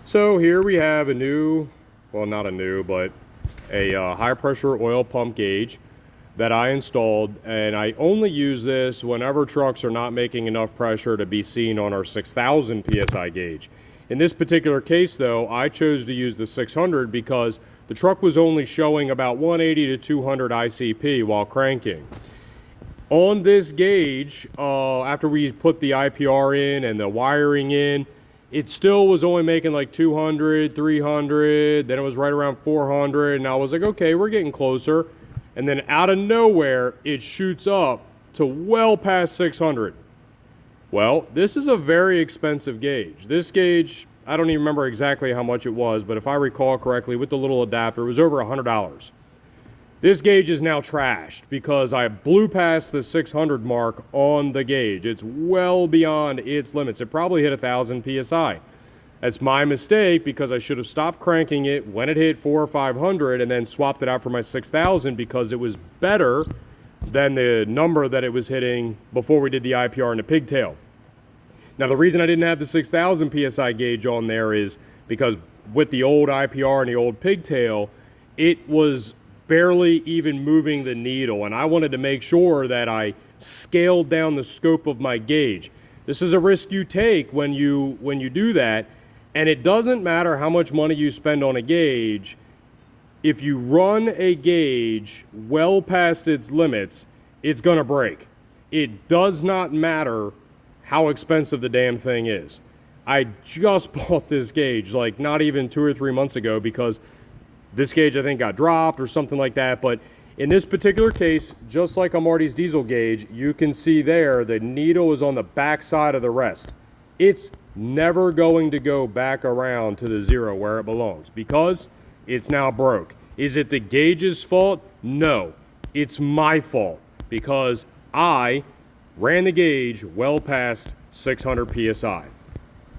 So here we have a new, well, not a new, but a high pressure oil pump gauge that I installed, and I only use this whenever trucks are not making enough pressure to be seen on our 6,000 psi gauge. In this particular case though, I chose to use the 600 because the truck was only showing about 180 to 200 ICP while cranking. On this gauge, after we put the IPR in and the wiring in, it still was only making like 200, 300, then it was right around 400, and I was like, okay, we're getting closer. And then out of nowhere, it shoots up to well past 600. Well, this is a very expensive gauge. This gauge, I don't even remember exactly how much it was, but if I recall correctly, with the little adapter, it was over $100. This gauge is now trashed because I blew past the 600 mark on the gauge. It's well beyond its limits. It probably hit 1,000 psi. That's my mistake because I should have stopped cranking it when it hit 400 or 500 and then swapped it out for my 6,000 because it was better than the number that it was hitting before we did the IPR and the pigtail. Now, the reason I didn't have the 6,000 psi gauge on there is because with the old IPR and the old pigtail, it was barely even moving the needle, and I wanted to make sure that I scaled down the scope of my gauge. This is a risk you take when you do that, and it doesn't matter how much money you spend on a gauge. If you run a gauge well past its limits, it's going to break. It does not matter how expensive the damn thing is. I just bought this gauge like not even 2 or 3 months ago because this gauge I think got dropped or something like that. But in this particular case, just like a Marty's diesel gauge, you can see there the needle is on the back side of the rest. It's never going to go back around to the zero where it belongs because it's now broke. Is it the gauge's fault? No, it's my fault because I ran the gauge well past 600 psi.